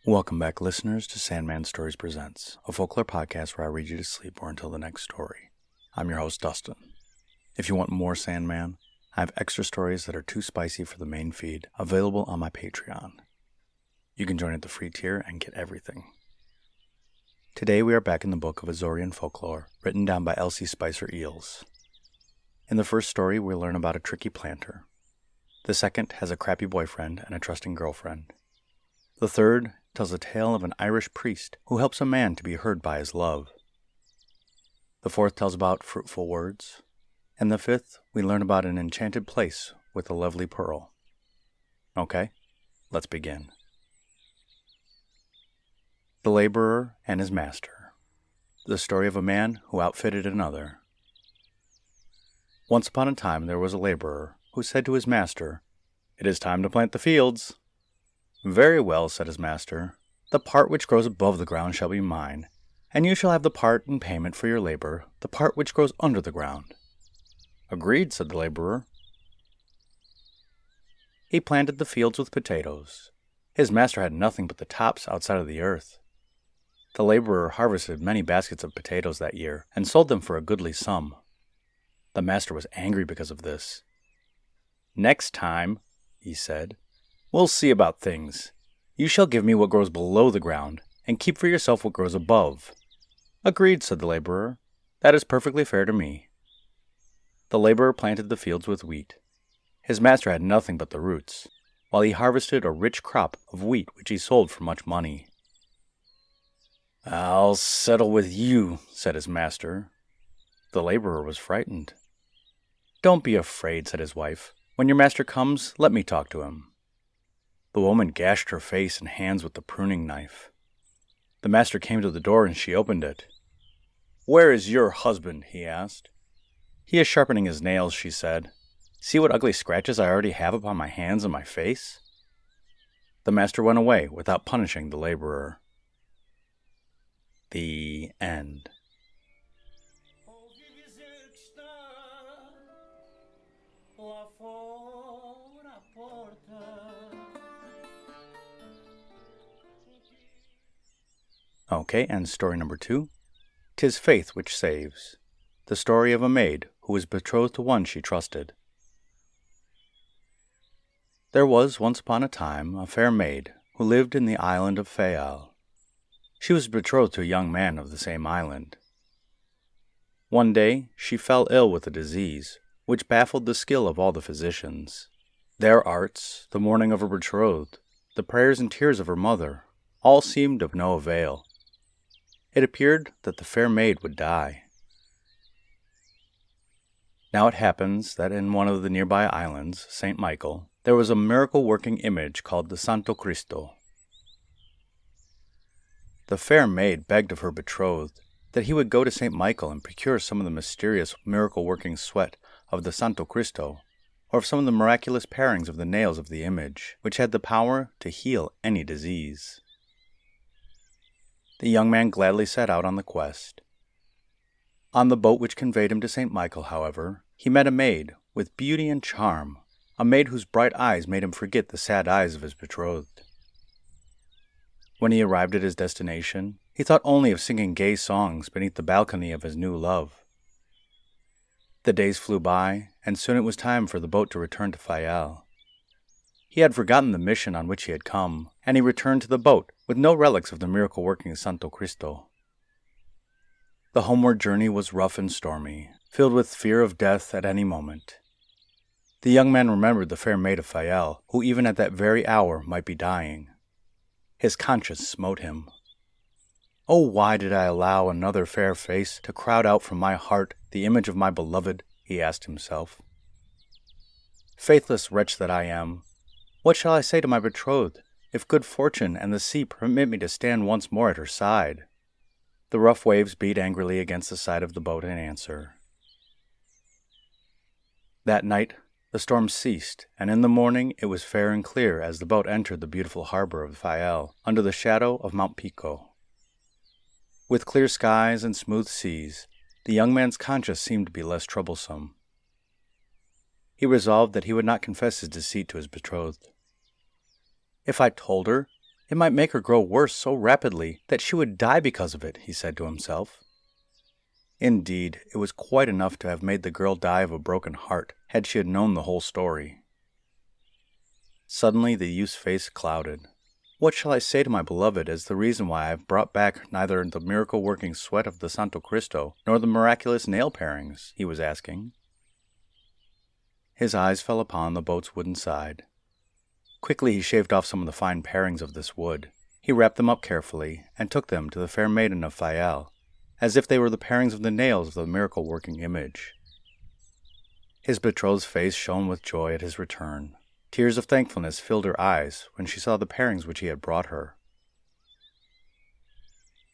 Welcome back, listeners, to Sandman Stories Presents, a folklore podcast where I read you to sleep or until the next story. I'm your host, Dustin. If you want more Sandman, I have extra stories that are too spicy for the main feed available on my Patreon. You can join at the free tier and get everything. Today we are back in the book of Azorean folklore, written down by Elsie Spicer Eells. In the first story, we learn about a tricky planter. The second has a crappy boyfriend and a trusting girlfriend. The third tells a tale of an Irish priest who helps a man to be heard by his love. The fourth tells about fruitful words. And the fifth, we learn about an enchanted place with a lovely pearl. Okay, let's begin. The Laborer and His Master. The story of a man who outfitted another. Once upon a time there was a laborer who said to his master, "It is time to plant the fields." "Very well," said his master. "The part which grows above the ground shall be mine, and you shall have the part in payment for your labor, the part which grows under the ground." "Agreed," said the laborer. He planted the fields with potatoes. His master had nothing but the tops outside of the earth. The laborer harvested many baskets of potatoes that year, and sold them for a goodly sum. The master was angry because of this. "Next time," he said, "we'll see about things. You shall give me what grows below the ground, and keep for yourself what grows above." "Agreed," said the laborer. "That is perfectly fair to me." The laborer planted the fields with wheat. His master had nothing but the roots, while he harvested a rich crop of wheat which he sold for much money. "I'll settle with you," said his master. The laborer was frightened. "Don't be afraid," said his wife. "When your master comes, let me talk to him." The woman gashed her face and hands with the pruning knife. The master came to the door and she opened it. "Where is your husband?" he asked. "He is sharpening his nails," she said. "See what ugly scratches I already have upon my hands and my face." The master went away without punishing the laborer. The end. Okay, and story number 2. 'Tis Faith Which Saves. The story of a maid who was betrothed to one she trusted. There was once upon a time a fair maid who lived in the island of Eells. She was betrothed to a young man of the same island. One day she fell ill with a disease which baffled the skill of all the physicians. Their arts, the mourning of her betrothed, the prayers and tears of her mother, all seemed of no avail. It appeared that the fair maid would die. Now it happens that in one of the nearby islands, St. Michael, there was a miracle-working image called the Santo Cristo. The fair maid begged of her betrothed that he would go to St. Michael and procure some of the mysterious miracle-working sweat of the Santo Cristo, or of some of the miraculous parings of the nails of the image, which had the power to heal any disease. The young man gladly set out on the quest. On the boat which conveyed him to St. Michael, however, he met a maid with beauty and charm, a maid whose bright eyes made him forget the sad eyes of his betrothed. When he arrived at his destination, he thought only of singing gay songs beneath the balcony of his new love. The days flew by, and soon it was time for the boat to return to Eells. He had forgotten the mission on which he had come, and he returned to the boat with no relics of the miracle-working Santo Cristo. The homeward journey was rough and stormy, filled with fear of death at any moment. The young man remembered the fair maid of Eells, who even at that very hour might be dying. His conscience smote him. "Oh, why did I allow another fair face to crowd out from my heart the image of my beloved?" he asked himself. "Faithless wretch that I am! What shall I say to my betrothed, if good fortune and the sea permit me to stand once more at her side?" The rough waves beat angrily against the side of the boat in answer. That night the storm ceased, and in the morning it was fair and clear as the boat entered the beautiful harbor of Eells under the shadow of Mount Pico. With clear skies and smooth seas, the young man's conscience seemed to be less troublesome. He resolved that he would not confess his deceit to his betrothed. "If I told her, It might make her grow worse so rapidly that she would die because of it, he said to himself. Indeed, it was quite enough to have made the girl die of a broken heart, had she had known the whole story. Suddenly the youth's face clouded. What shall I say to my beloved as the reason why I have brought back neither the miracle-working sweat of the Santo Cristo nor the miraculous nail parings? He was asking. His eyes fell upon the boat's wooden side. Quickly he shaved off some of the fine parings of this wood. He wrapped them up carefully, and took them to the fair maiden of Fayal, as if they were the parings of the nails of the miracle-working image. His betrothed's face shone with joy at his return. Tears of thankfulness filled her eyes when she saw the parings which he had brought her.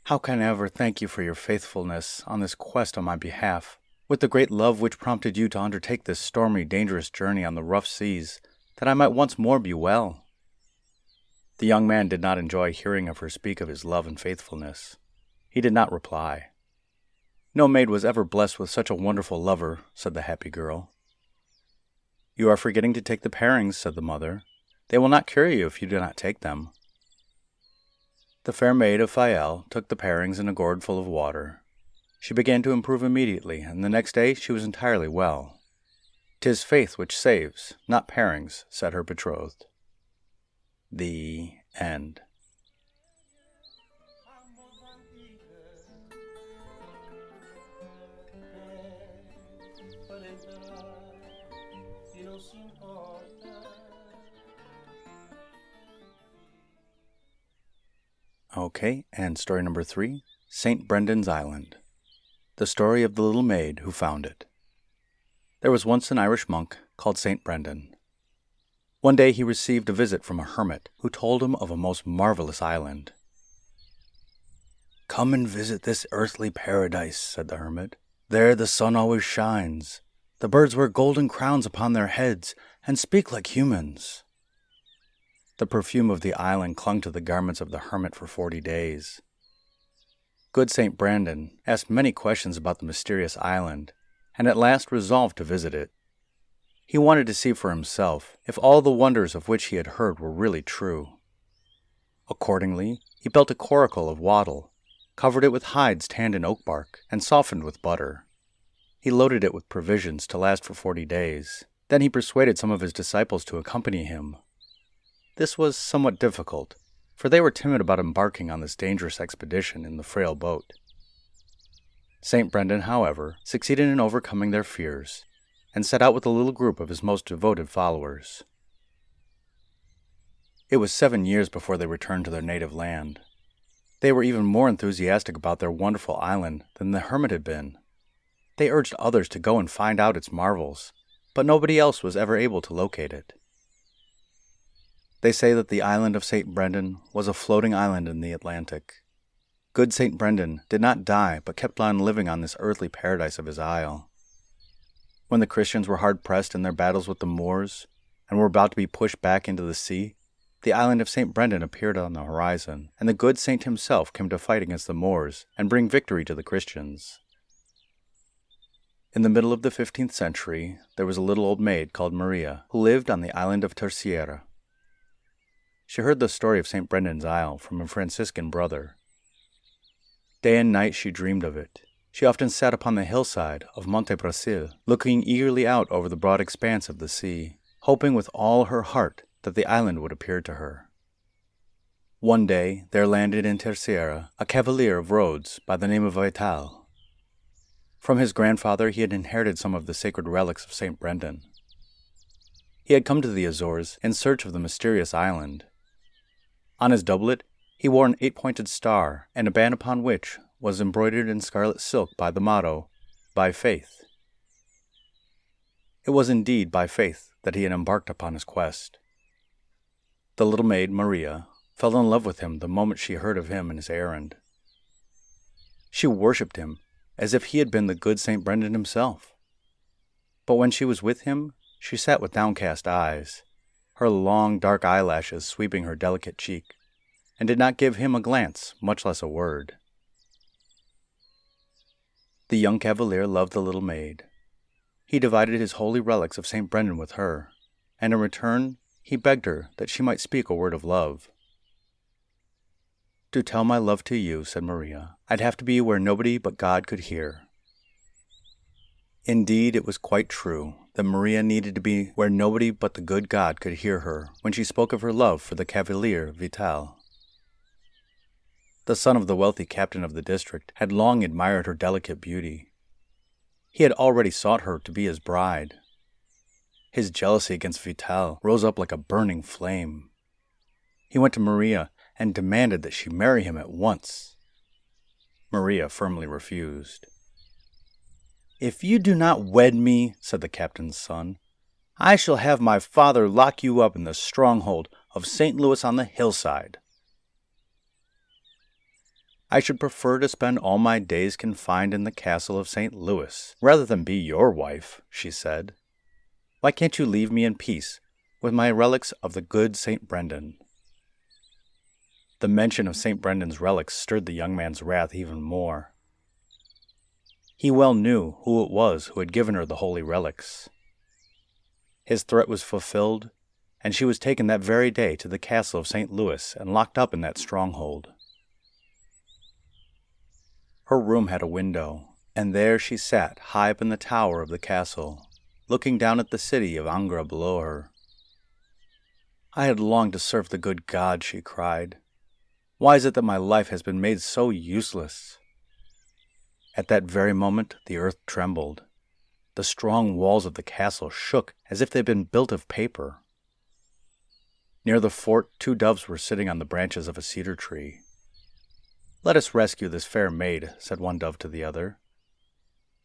"How can I ever thank you for your faithfulness on this quest on my behalf, with the great love which prompted you to undertake this stormy, dangerous journey on the rough seas, that I might once more be well?" The young man did not enjoy hearing of her speak of his love and faithfulness. He did not reply. "No maid was ever blessed with such a wonderful lover," said the happy girl. "You are forgetting to take the parings," said the mother. "They will not cure you if you do not take them." The fair maid of Fayal took the parings in a gourd full of water. She began to improve immediately, and the next day she was entirely well. "'Tis faith which saves, not parings," said her betrothed. The end. Okay, and story number 3, St. Brendan's Island. The story of the little maid who found it. There was once an Irish monk called St. Brendan. One day he received a visit from a hermit who told him of a most marvelous island. "Come and visit this earthly paradise," said the hermit. "There the sun always shines. The birds wear golden crowns upon their heads and speak like humans." The perfume of the island clung to the garments of the hermit for 40 days. Good St. Brendan asked many questions about the mysterious island, and at last resolved to visit it. He wanted to see for himself if all the wonders of which he had heard were really true. Accordingly, he built a coracle of wattle, covered it with hides tanned in oak bark, and softened with butter. He loaded it with provisions to last for 40 days. Then he persuaded some of his disciples to accompany him. This was somewhat difficult, for they were timid about embarking on this dangerous expedition in the frail boat. St. Brendan, however, succeeded in overcoming their fears, and set out with a little group of his most devoted followers. It was 7 years before they returned to their native land. They were even more enthusiastic about their wonderful island than the hermit had been. They urged others to go and find out its marvels, but nobody else was ever able to locate it. They say that the island of St. Brendan was a floating island in the Atlantic. Good St. Brendan did not die, but kept on living on this earthly paradise of his isle. When the Christians were hard-pressed in their battles with the Moors, and were about to be pushed back into the sea, the island of St. Brendan appeared on the horizon, and the good saint himself came to fight against the Moors and bring victory to the Christians. In the middle of the 15th century, there was a little old maid called Maria, who lived on the island of Terceira. She heard the story of St. Brendan's Isle from a Franciscan brother. Day and night she dreamed of it. She often sat upon the hillside of Monte Brasil, looking eagerly out over the broad expanse of the sea, hoping with all her heart that the island would appear to her. One day there landed in Terceira a Cavalier of Rhodes by the name of Vital. From his grandfather he had inherited some of the sacred relics of St. Brendan. He had come to the Azores in search of the mysterious island. On his doublet he wore an 8-pointed star and a band upon which was embroidered in scarlet silk by the motto, "By Faith." It was indeed by faith that he had embarked upon his quest. The little maid, Maria, fell in love with him the moment she heard of him and his errand. She worshipped him as if he had been the good St. Brendan himself. But when she was with him, she sat with downcast eyes, her long dark eyelashes sweeping her delicate cheek, and did not give him a glance, much less a word. The young Cavalier loved the little maid. He divided his holy relics of St. Brendan with her, and in return he begged her that she might speak a word of love. "To tell my love to you," said Maria, "I'd have to be where nobody but God could hear." Indeed, it was quite true that Maria needed to be where nobody but the good God could hear her when she spoke of her love for the Cavalier Vital. The son of the wealthy captain of the district had long admired her delicate beauty. He had already sought her to be his bride. His jealousy against Vital rose up like a burning flame. He went to Maria and demanded that she marry him at once. Maria firmly refused. "If you do not wed me," said the captain's son, "I shall have my father lock you up in the stronghold of St. Louis on the hillside." "I should prefer to spend all my days confined in the castle of St. Louis, rather than be your wife," she said. "Why can't you leave me in peace with my relics of the good St. Brendan?" The mention of St. Brendan's relics stirred the young man's wrath even more. He well knew who it was who had given her the holy relics. His threat was fulfilled, and she was taken that very day to the castle of St. Louis and locked up in that stronghold. Her room had a window, and there she sat high up in the tower of the castle, looking down at the city of Angers below her. "I had longed to serve the good God," she cried. "Why is it that my life has been made so useless?" At that very moment the earth trembled. The strong walls of the castle shook as if they had been built of paper. Near the fort 2 doves were sitting on the branches of a cedar tree. "Let us rescue this fair maid," said one dove to the other.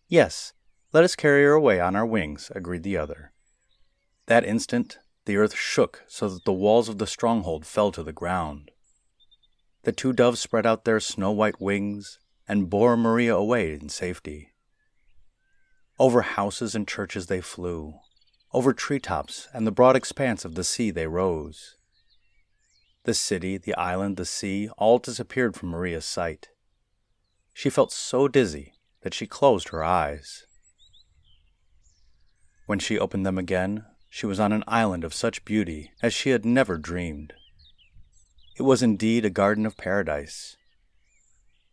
"Yes, let us carry her away on our wings," agreed the other. That instant the earth shook so that the walls of the stronghold fell to the ground. The 2 doves spread out their snow-white wings and bore Maria away in safety. Over houses and churches they flew. Over treetops and the broad expanse of the sea they rose. The city, the island, the sea, all disappeared from Maria's sight. She felt so dizzy that she closed her eyes. When she opened them again, she was on an island of such beauty as she had never dreamed. It was indeed a garden of paradise.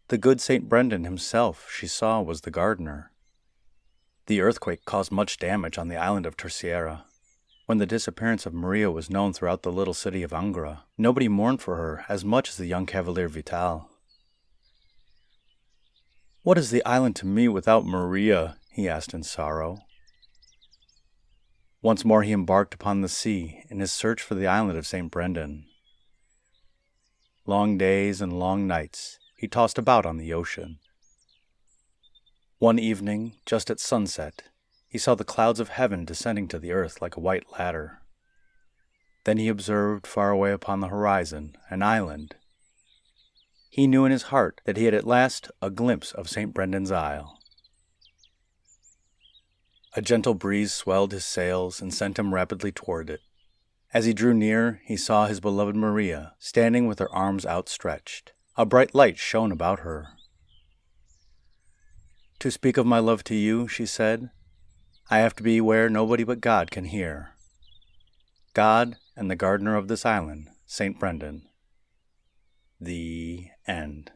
The good St. Brendan himself, she saw, was the gardener. The earthquake caused much damage on the island of Terceira. When the disappearance of Maria was known throughout the little city of Angers, nobody mourned for her as much as the young Cavalier Vital. "What is the island to me without Maria?" he asked in sorrow. Once more he embarked upon the sea in his search for the island of St. Brendan. Long days and long nights he tossed about on the ocean. One evening, just at sunset, he saw the clouds of heaven descending to the earth like a white ladder. Then he observed far away upon the horizon an island. He knew in his heart that he had at last a glimpse of St. Brendan's Isle. A gentle breeze swelled his sails and sent him rapidly toward it. As he drew near, he saw his beloved Maria standing with her arms outstretched. A bright light shone about her. "To speak of my love to you," she said, "I have to be where nobody but God can hear. God and the gardener of this island, St. Brendan." The end.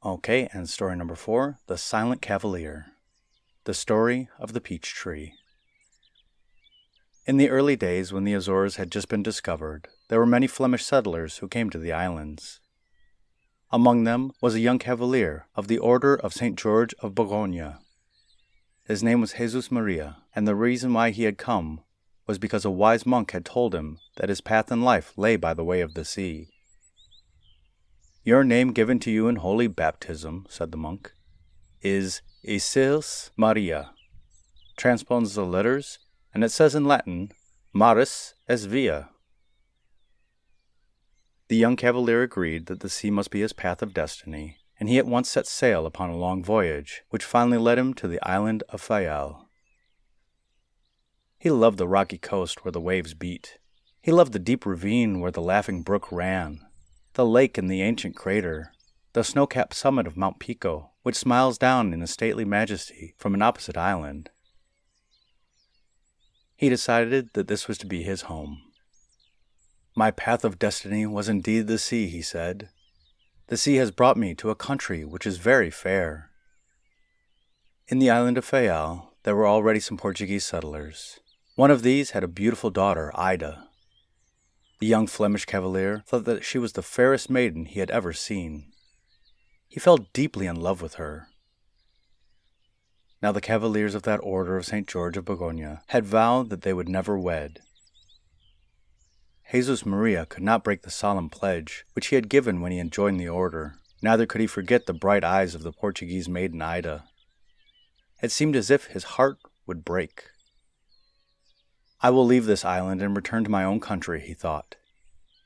Okay, and story number 4, The Silent Cavalier. The Story of the Peach Tree. In the early days when the Azores had just been discovered, there were many Flemish settlers who came to the islands. Among them was a young cavalier of the order of St. George of Bourgogne. His name was Jesus Maria, and the reason why he had come was because a wise monk had told him that his path in life lay by the way of the sea. "Your name given to you in holy baptism," said the monk, "is Eells Maria." Transposes the letters, and it says in Latin, Maris es via. The young cavalier agreed that the sea must be his path of destiny, and he at once set sail upon a long voyage, which finally led him to the island of Fayal. He loved the rocky coast where the waves beat, He loved the deep ravine where the laughing brook ran, the lake and the ancient crater, the snow-capped summit of Mount Pico, which smiles down in a stately majesty from an opposite island. He decided that this was to be his home. "My path of destiny was indeed the sea," he said. "The sea has brought me to a country which is very fair." In the island of Fayal, there were already some Portuguese settlers. One of these had a beautiful daughter, Ida. The young Flemish Cavalier thought that she was the fairest maiden he had ever seen. He fell deeply in love with her. Now the Cavaliers of that order of St. George of Begonia had vowed that they would never wed. Jesus Maria could not break the solemn pledge which he had given when he had joined the order, neither could he forget the bright eyes of the Portuguese maiden Ida. It seemed as if his heart would break. "I will leave this island and return to my own country," he thought.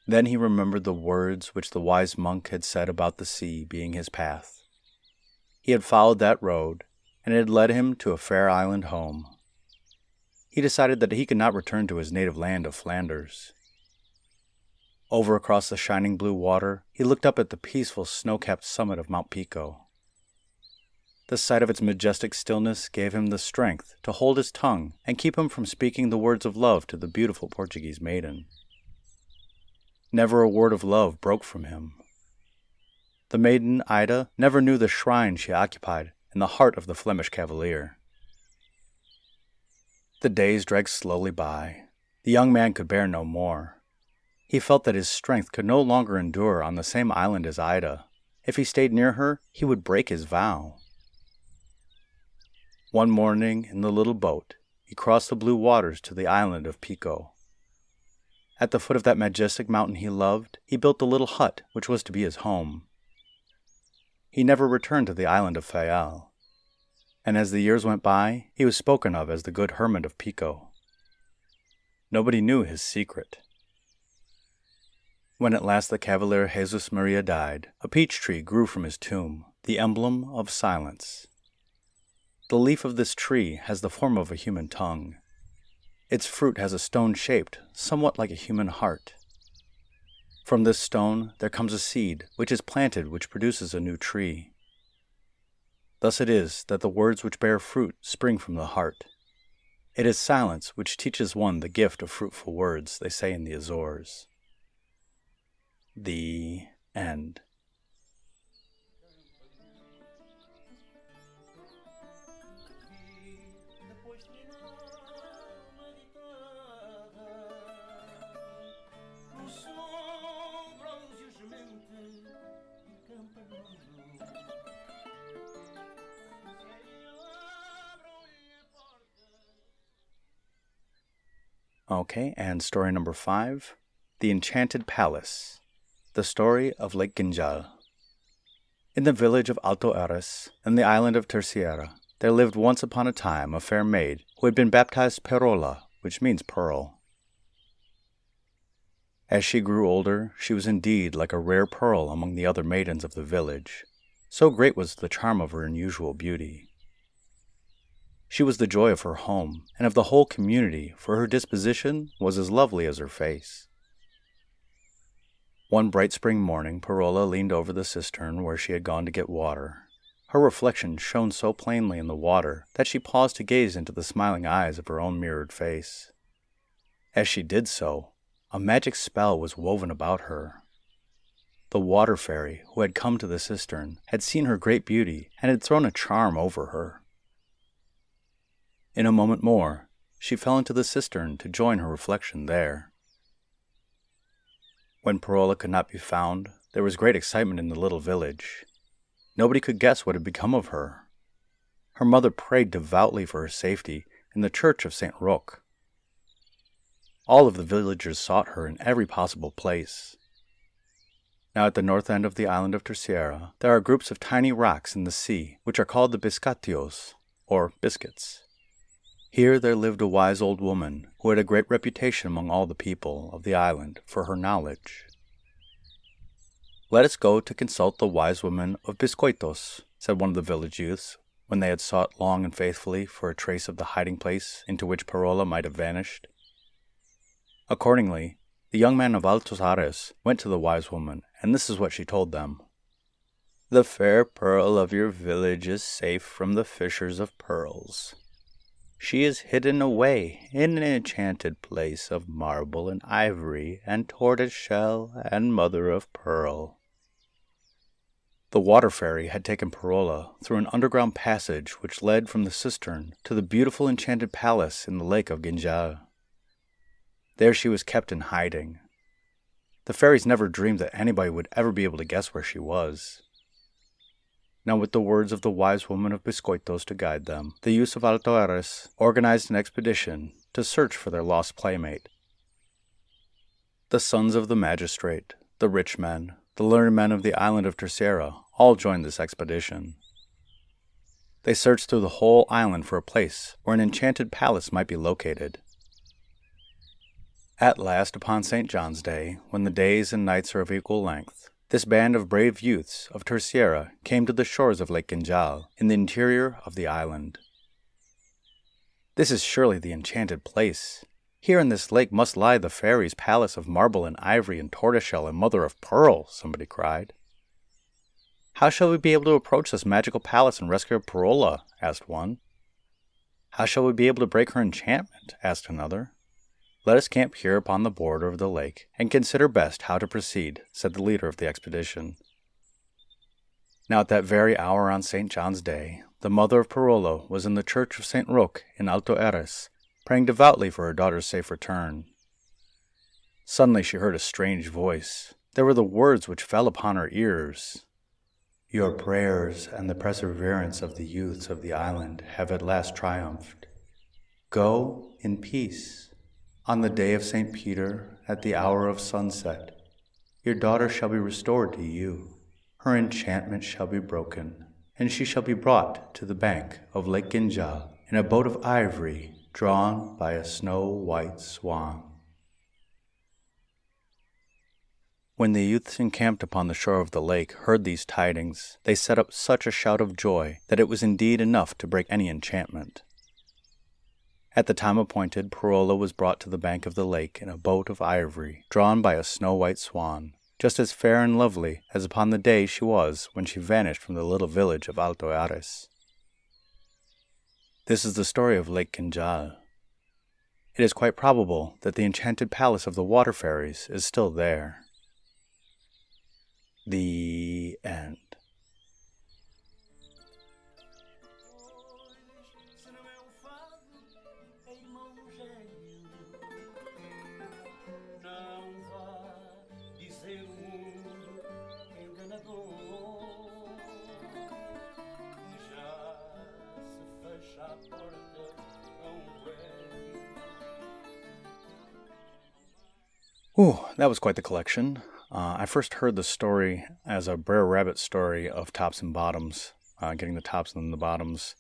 Then he remembered the words which the wise monk had said about the sea being his path. He had followed that road, and it had led him to a fair island home. He decided that he could not return to his native land of Flanders. Over across the shining blue water, he looked up at the peaceful snow-capped summit of Mount Pico. The sight of its majestic stillness gave him the strength to hold his tongue and keep him from speaking the words of love to the beautiful Portuguese maiden. Never a word of love broke from him. The maiden Ida never knew the shrine she occupied in the heart of the Flemish Cavalier. The days dragged slowly by. The young man could bear no more. He felt that his strength could no longer endure on the same island as Ida. If he stayed near her, he would break his vow. One morning, in the little boat, he crossed the blue waters to the island of Pico. At the foot of that majestic mountain he loved, he built the little hut which was to be his home. He never returned to the island of Fayal, and as the years went by, he was spoken of as the good hermit of Pico. Nobody knew his secret. When at last the Cavalier Jesus Maria died, a peach tree grew from his tomb, the emblem of silence. The leaf of this tree has the form of a human tongue. Its fruit has a stone shaped, somewhat like a human heart. From this stone there comes a seed, which is planted, which produces a new tree. Thus it is that the words which bear fruit spring from the heart. It is silence which teaches one the gift of fruitful words, they say in the Azores. The end. Okay, and story number 5, The Enchanted Palace, the story of Lake Ginjal. In the village of Azores, in the island of Terceira, there lived once upon a time a fair maid who had been baptized Perala, which means pearl. As she grew older, she was indeed like a rare pearl among the other maidens of the village. So great was the charm of her unusual beauty. She was the joy of her home, and of the whole community, for her disposition was as lovely as her face. One bright spring morning, Perala leaned over the cistern where she had gone to get water. Her reflection shone so plainly in the water that she paused to gaze into the smiling eyes of her own mirrored face. As she did so, a magic spell was woven about her. The water fairy, who had come to the cistern, had seen her great beauty and had thrown a charm over her. In a moment more, she fell into the cistern to join her reflection there. When Perala could not be found, there was great excitement in the little village. Nobody could guess what had become of her. Her mother prayed devoutly for her safety in the church of St. Roch. All of the villagers sought her in every possible place. Now at the north end of the island of Terceira, there are groups of tiny rocks in the sea, which are called the biscuits, or biscuits. Here there lived a wise old woman who had a great reputation among all the people of the island for her knowledge. "Let us go to consult the wise woman of Biscoitos," said one of the village youths, when they had sought long and faithfully for a trace of the hiding place into which Perala might have vanished. Accordingly, the young men of Azores went to the wise woman, and this is what she told them. "The fair pearl of your village is safe from the fishers of pearls. She is hidden away in an enchanted place of marble and ivory and tortoise shell and mother of pearl." The water fairy had taken Perala through an underground passage which led from the cistern to the beautiful enchanted palace in the lake of Ginjal. There she was kept in hiding. The fairies never dreamed that anybody would ever be able to guess where she was. Now, with the words of the wise woman of Biscuits to guide them, the youths of Azores organized an expedition to search for their lost playmate. The sons of the magistrate, the rich men, the learned men of the island of Terceira all joined this expedition. They searched through the whole island for a place where an enchanted palace might be located. At last, upon St. John's Day, when the days and nights are of equal length, this band of brave youths of Terceira came to the shores of Lake Ginjal in the interior of the island. "This is surely the enchanted place. Here in this lake must lie the fairies' palace of marble and ivory and tortoiseshell and mother of pearl," somebody cried. "How shall we be able to approach this magical palace and rescue Perala?" asked one. "How shall we be able to break her enchantment?" asked another. "Let us camp here upon the border of the lake, and consider best how to proceed," said the leader of the expedition. Now at that very hour on St. John's Day, the mother of Perala was in the church of St. Roque in Azores, praying devoutly for her daughter's safe return. Suddenly she heard a strange voice. There were the words which fell upon her ears. "Your prayers and the perseverance of the youths of the island have at last triumphed. Go in peace. On the day of St. Peter, at the hour of sunset, your daughter shall be restored to you. Her enchantment shall be broken, and she shall be brought to the bank of Lake Ginjal in a boat of ivory drawn by a snow-white swan." When the youths encamped upon the shore of the lake heard these tidings, they set up such a shout of joy that it was indeed enough to break any enchantment. At the time appointed, Perala was brought to the bank of the lake in a boat of ivory, drawn by a snow-white swan, just as fair and lovely as upon the day she was when she vanished from the little village of Azores. This is the story of Lake Ginjal. It is quite probable that the enchanted palace of the water fairies is still there. The end. Ooh, that was quite the collection. I first heard the story as a Brer Rabbit story of tops and bottoms, getting the tops and then the bottoms,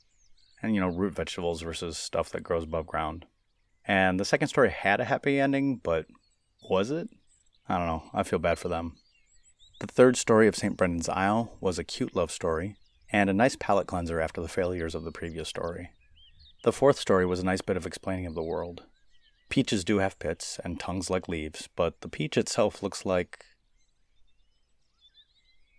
and, root vegetables versus stuff that grows above ground. And the second story had a happy ending, but was it? I don't know. I feel bad for them. The third story of St. Brendan's Isle was a cute love story, and a nice palate cleanser after the failures of the previous story. The fourth story was a nice bit of explaining of the world. Peaches do have pits and tongues like leaves, but the peach itself looks like...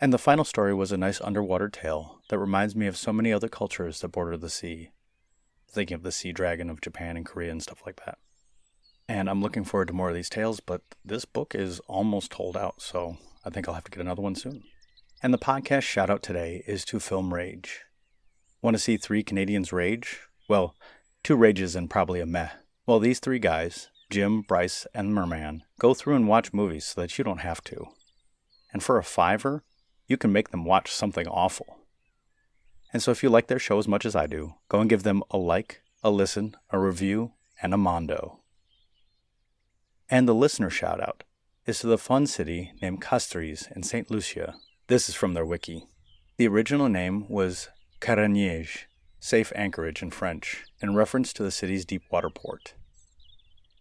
And the final story was a nice underwater tale that reminds me of so many other cultures that border the sea. Thinking of the sea dragon of Japan and Korea and stuff like that. And I'm looking forward to more of these tales, but this book is almost told out, so I think I'll have to get another one soon. And the podcast shout out today is to Film Rage. Want to see 3 Canadians rage? Well, 2 rages and probably a meh. Well, these 3 guys, Jim, Bryce, and Merman, go through and watch movies so that you don't have to. And for a $5, you can make them watch something awful. And so if you like their show as much as I do, go and give them a like, a listen, a review, and a mondo. And the listener shout-out is to the fun city named Castres in St. Lucia. This is from their wiki. The original name was Carigneage, safe anchorage in French, in reference to the city's deep water port,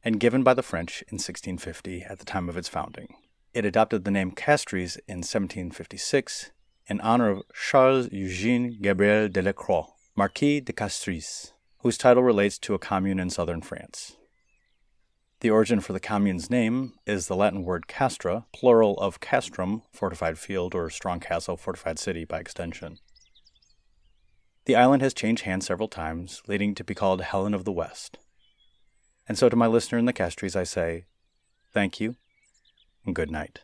and given by the French in 1650 at the time of its founding. It adopted the name Castres in 1756 in honor of Charles-Eugène Gabriel de la Croix, Marquis de Castres, whose title relates to a commune in southern France. The origin for the commune's name is the Latin word castra, plural of castrum, fortified field or strong castle, fortified city by extension. The island has changed hands several times, leading to be called Helen of the West. And so to my listener in the Castries I say, thank you and good night.